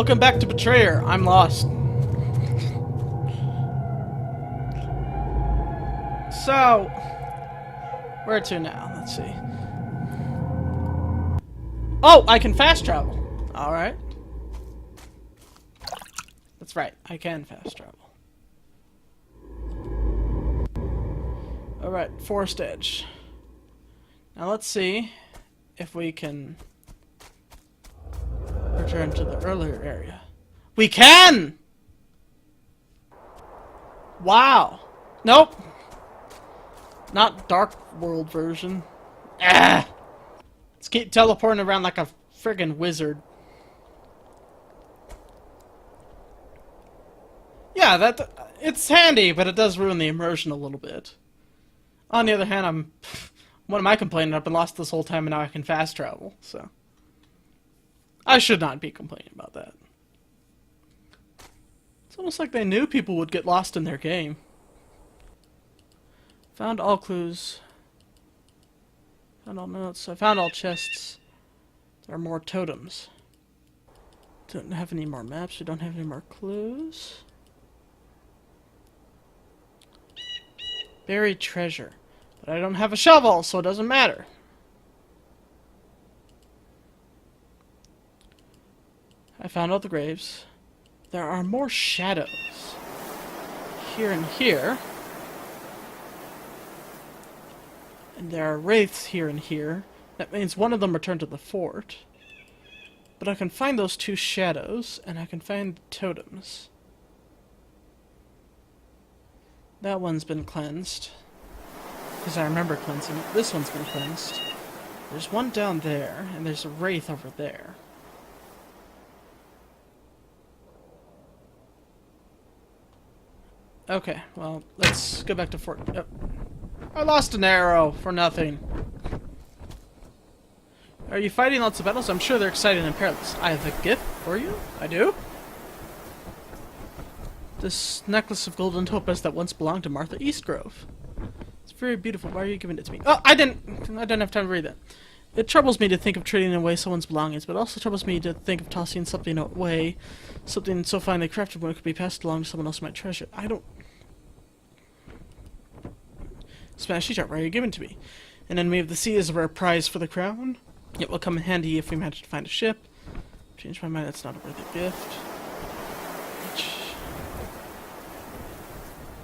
Welcome back to Betrayer. I'm lost. So, where to now? Let's see. Oh, I can fast travel. Alright. That's right, I can fast travel. Alright, Forest Edge. Now let's see if we can return to the earlier area. We can! Wow. Nope. Not Dark World version. Ah! Let's keep teleporting around like a friggin' wizard. Yeah, it's handy, but it does ruin the immersion a little bit. On the other hand, what am I complaining? I've been lost this whole time and now I can fast travel, so. I should not be complaining about that. It's almost like they knew people would get lost in their game. Found all clues. Found all notes. I found all chests. There are more totems. Don't have any more maps. We don't have any more clues. Buried treasure. But I don't have a shovel, so it doesn't matter. I found all the graves. There are more shadows. Here and here. And there are wraiths here and here. That means one of them returned to the fort. But I can find those two shadows, and I can find totems. That one's been cleansed. Because I remember cleansing it. This one's been cleansed. There's one down there, and there's a wraith over there. Okay, well, let's go back to Fort... Oh. I lost an arrow for nothing. Are you fighting lots of battles? I'm sure they're exciting and perilous. I have a gift for you. I do. This necklace of golden topaz that once belonged to Martha Eastgrove. It's very beautiful. Why are you giving it to me? Oh, I didn't have time to read that. It troubles me to think of trading away someone's belongings, but it also troubles me to think of tossing something away. Something so finely crafted when it could be passed along to someone else who might treasure it. I don't... Spanish teacher, why are you giving to me? An enemy of the sea is a rare prize for the crown. It will come in handy if we manage to find a ship. Change my mind, that's not a worthy gift.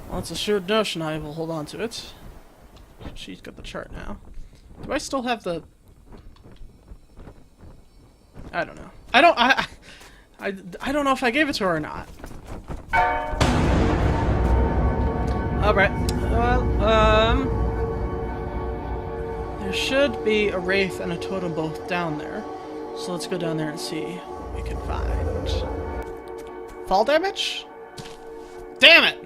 Well, it's a sure notion, I will hold on to it. She's got the chart now. Do I still have the... I don't know. I don't know if I gave it to her or not. Alright. Well, there should be a wraith and a totem both down there. So let's go down there and see what we can find. Fall damage? Damn it!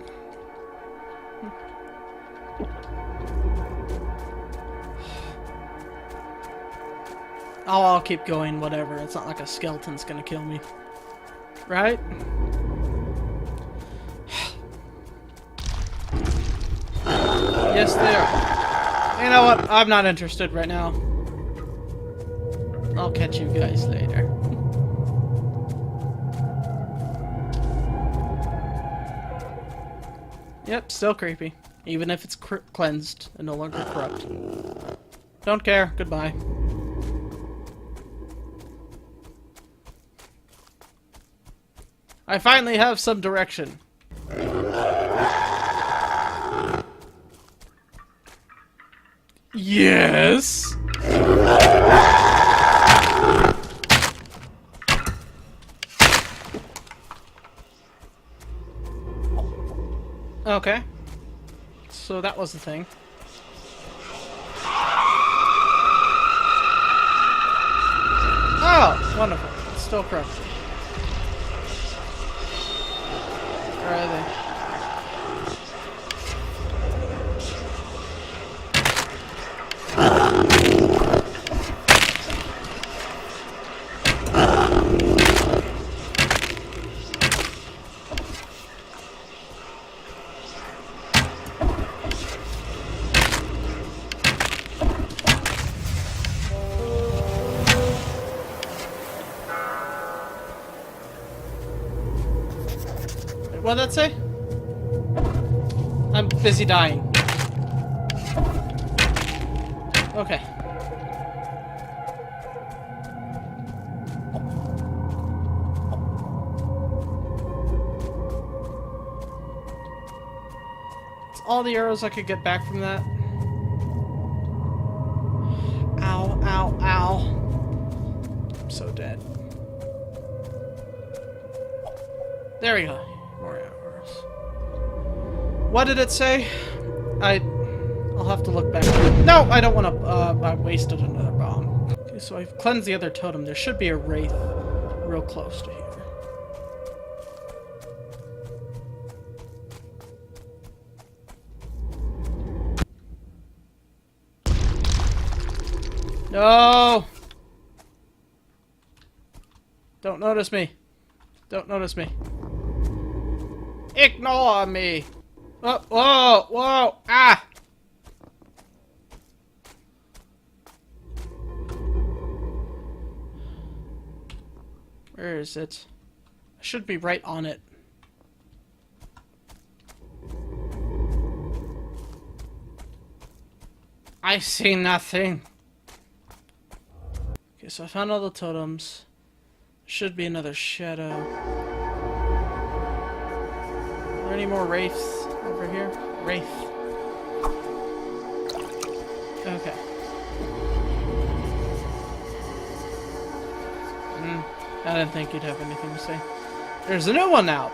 Oh, I'll keep going, whatever. It's not like a skeleton's gonna kill me. Right? Yes, they are. You know what? I'm not interested right now. I'll catch you guys later. Yep, still creepy. Even if it's cleansed and no longer corrupt. Don't care. Goodbye. I finally have some direction. Yes. Okay. So that was the thing. Oh, wonderful. It's still corrupted. Where are they? What'd that say? I'm busy dying. Okay. It's all the arrows I could get back from that. Ow, ow, ow. I'm so dead. There we go. More arrows. What did it say? I'll have to look back. No, I don't want to. I wasted another bomb. Okay, so I've cleansed the other totem. There should be a wraith real close to here. No! Don't notice me. Don't notice me. Ignore me! Oh, whoa! Whoa! Ah! Where is it? I should be right on it. I see nothing. Okay, so I found all the totems. Should be another shadow. Are there any more wraiths over here? Wraith. Okay. I didn't think you'd have anything to say. There's a new one now.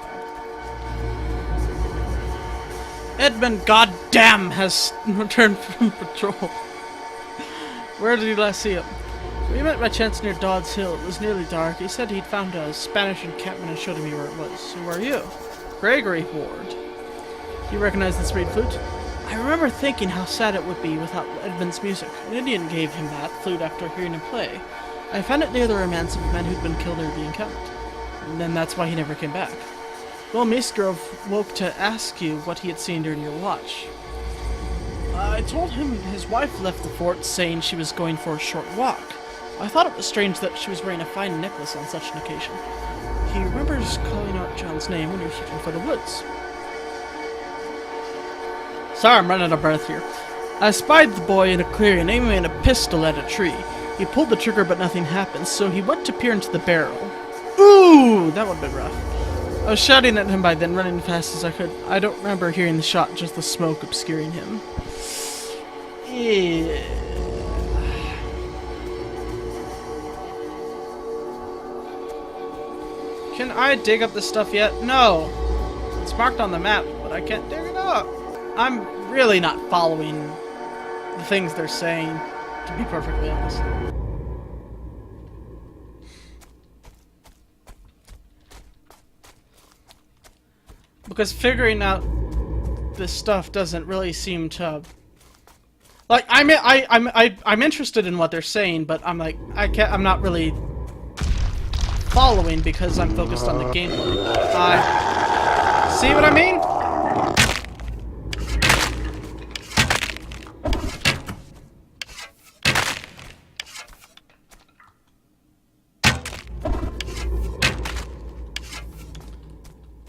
Edmund, goddamn, has returned from patrol. Where did you last see him? We met by chance near Dodd's Hill. It was nearly dark. He said he'd found a Spanish encampment and showed me where it was. Who are you? Gregory Ward. Do you recognize this reed flute? I remember thinking how sad it would be without Edmund's music. An Indian gave him that flute after hearing him play. I found it near the remains of men who'd been killed near the encampment. And then that's why he never came back. Well, Misgrove woke to ask you what he had seen during your watch. I told him his wife left the fort saying she was going for a short walk. I thought it was strange that she was wearing a fine necklace on such an occasion. He remembers calling out John's name when he was searching for the woods. Sorry, I'm running out of breath here. I spied the boy in a clearing aiming a pistol at a tree. He pulled the trigger but nothing happened, so he went to peer into the barrel. Ooh, that would have been rough. I was shouting at him by then, running as fast as I could. I don't remember hearing the shot, just the smoke obscuring him. Yeah. Can I dig up this stuff yet? No. It's marked on the map, but I can't dig it up. I'm really not following the things they're saying, to be perfectly honest. Because figuring out this stuff doesn't really seem to... Like, I'm interested in what they're saying, but I'm like, I'm not really following because I'm focused on the gameplay. See what I mean?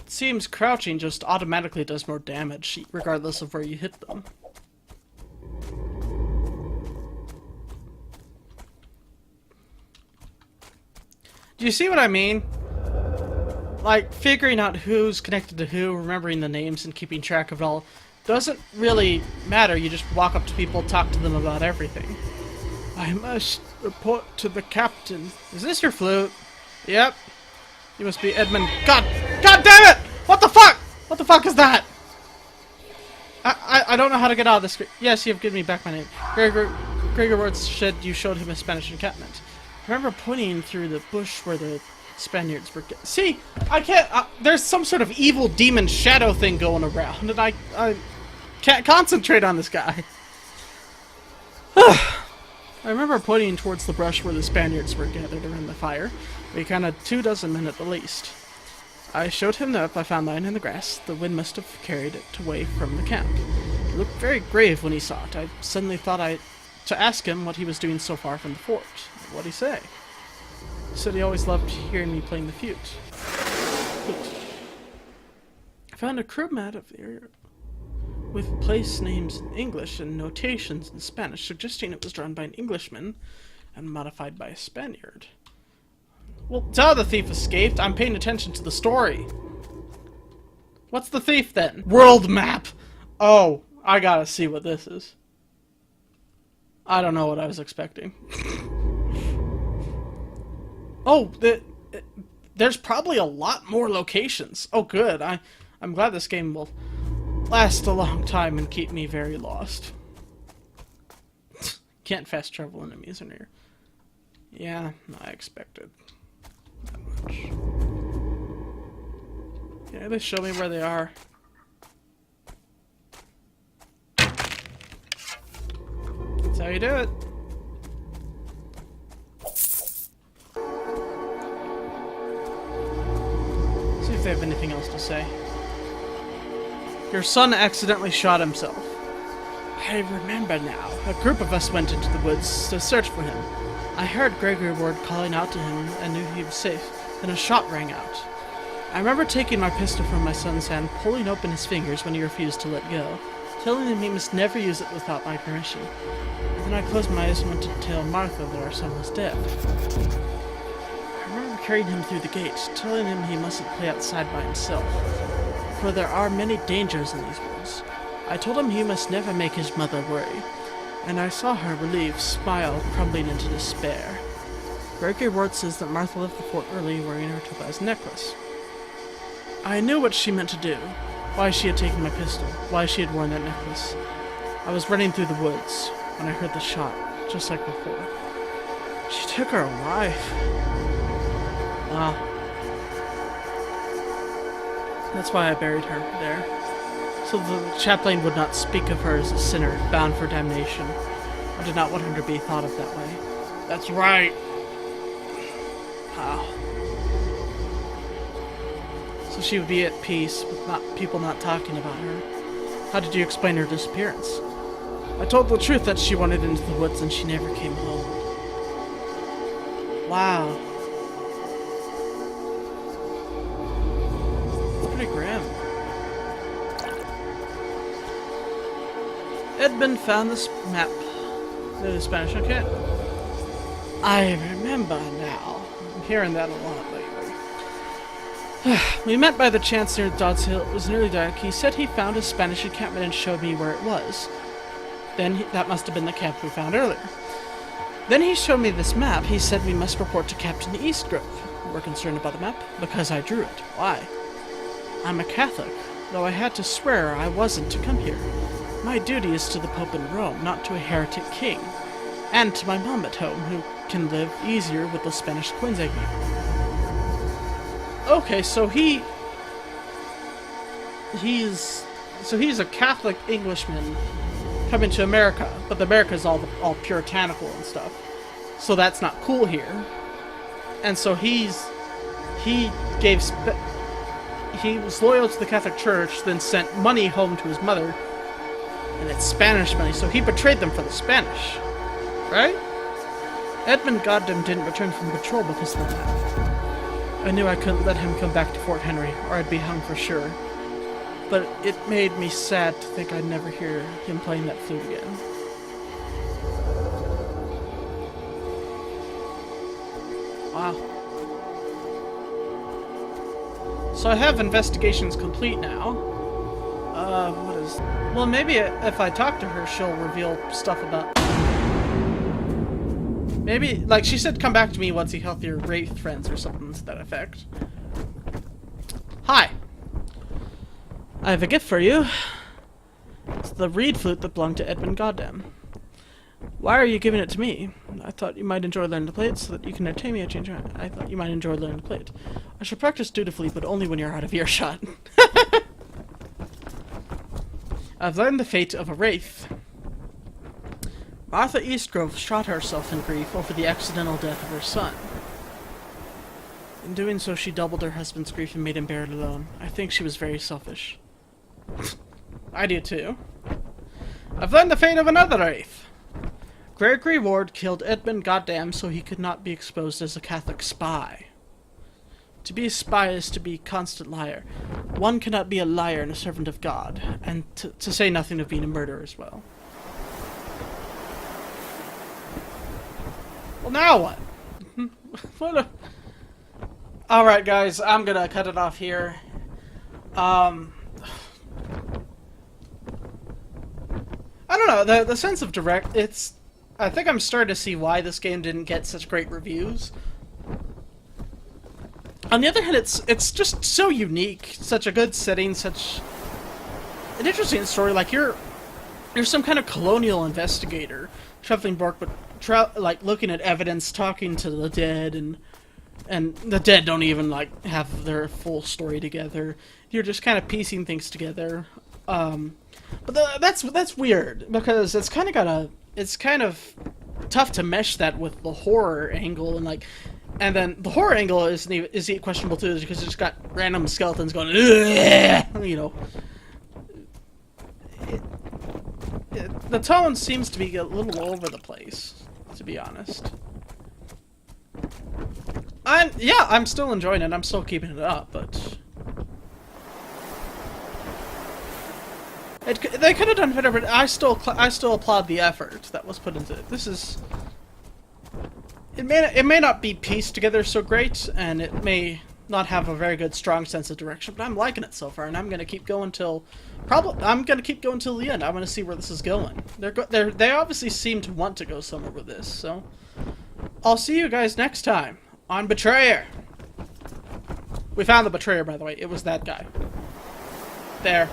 Seems crouching just automatically does more damage, regardless of where you hit them. Do you see what I mean? Like, figuring out who's connected to who, remembering the names, and keeping track of it all doesn't really matter. You just walk up to people, talk to them about everything. I must report to the captain. Is this your flute? Yep. You must be Edmund. God damn it! What the fuck? What the fuck is that? I don't know how to get out of this. Yes, you have given me back my name. Gregor Ward said you showed him a Spanish encampment. I remember pointing through the bush where the Spaniards were. See, I can't. There's some sort of evil demon shadow thing going around, and I can't concentrate on this guy. I remember pointing towards the brush where the Spaniards were gathered around the fire. We counted 24 men at the least. I showed him the map I found lying in the grass. The wind must have carried it away from the camp. He looked very grave when he saw it. I suddenly thought to ask him what he was doing so far from the fort. What'd he say? He said he always loved hearing me playing the flute. found a crew map of the area with place names in English and notations in Spanish, suggesting it was drawn by an Englishman and modified by a Spaniard. Well, tell the thief escaped. I'm paying attention to the story. What's the thief then? World map! Oh, I gotta see what this is. I don't know what I was expecting. Oh, there's probably a lot more locations. Oh, good. I'm glad this game will last a long time and keep me very lost. Can't fast travel enemies in here. Yeah, I expected that much. Yeah, they show me where they are. That's how you do it. See if they have anything else to say. Your son accidentally shot himself. I remember now. A group of us went into the woods to search for him. I heard Gregory Ward calling out to him and knew he was safe. Then a shot rang out. I remember taking my pistol from my son's hand, pulling open his fingers when he refused to let go, telling him he must never use it without my permission. And then I closed my eyes and went to tell Martha that our son was dead. I remember carrying him through the gate, telling him he mustn't play outside by himself, for there are many dangers in these woods. I told him he must never make his mother worry, and I saw her relieved smile crumbling into despair. Gregory Ward says that Martha left the fort early wearing her topaz necklace. I knew what she meant to do, why she had taken my pistol, why she had worn that necklace. I was running through the woods when I heard the shot, just like before. She took her life. Wow. That's why I buried her there. So the chaplain would not speak of her as a sinner, bound for damnation. I did not want her to be thought of that way. That's right. Wow. So she would be at peace with people not talking about her. How did you explain her disappearance? I told the truth that she wandered into the woods and she never came home. Wow. It's pretty grim. Edmund found this map. The Spanish, okay? I remember now. I'm hearing that a lot lately. We met by the chance near Dodds Hill. It was nearly dark. He said he found a Spanish encampment and showed me where it was. Then that must have been the camp we found earlier. Then he showed me this map. He said we must report to Captain Eastgrove. We're concerned about the map because I drew it. Why? I'm a Catholic, though I had to swear I wasn't to come here. My duty is to the Pope in Rome, not to a heretic king. And to my mom at home, who can live easier with the Spanish coins I gave. Okay, so he's a Catholic Englishman coming to America, but America's all puritanical and stuff. So that's not cool here. And so he was loyal to the Catholic Church, then sent money home to his mother, and it's Spanish money, so he betrayed them for the Spanish. Right? Edmund Goddam didn't return from patrol because of that. I knew I couldn't let him come back to Fort Henry, or I'd be hung for sure. But it made me sad to think I'd never hear him playing that flute again. Wow. So I have investigations complete now. What is... Well, maybe if I talk to her, she'll reveal stuff about... Maybe, like, she said come back to me once you help your wraith friends or something to that effect. Hi. I have a gift for you. It's the reed flute that belonged to Edmund Goddam. Why are you giving it to me? I thought you might enjoy learning to play it so that you can entertain me at change. I thought you might enjoy learning to play it. I shall practice dutifully, but only when you're out of earshot. I've learned the fate of a wraith. Martha Eastgrove shot herself in grief over the accidental death of her son. In doing so, she doubled her husband's grief and made him bear it alone. I think she was very selfish. I do too. I've learned the fate of another wraith. Gregory Ward killed Edmund Goddam so he could not be exposed as a Catholic spy. To be a spy is to be a constant liar. One cannot be a liar and a servant of God, and to say nothing of being a murderer as well. Well, now what? Alright, guys, I'm gonna cut it off here. I don't know, the sense of direct, I think I'm starting to see why this game didn't get such great reviews. On the other hand, it's just so unique, such a good setting, such an interesting story. Like you're some kind of colonial investigator, traveling bark, but like looking at evidence, talking to the dead, and the dead don't even like have their full story together. You're just kind of piecing things together. But that's weird because it's kind of tough to mesh that with the horror angle and then the horror angle is questionable too because it's got random skeletons going, you know. The tone seems to be a little all over the place, to be honest. I'm still enjoying it. I'm still keeping it up, but they could have done better. But I still applaud the effort that was put into it. This is. It may not be pieced together so great, and it may not have a very good, strong sense of direction. But I'm liking it so far, and I'm gonna keep going till the end. I'm gonna see where this is going. They obviously seem to want to go somewhere with this. So I'll see you guys next time on Betrayer. We found the betrayer, by the way. It was that guy. There.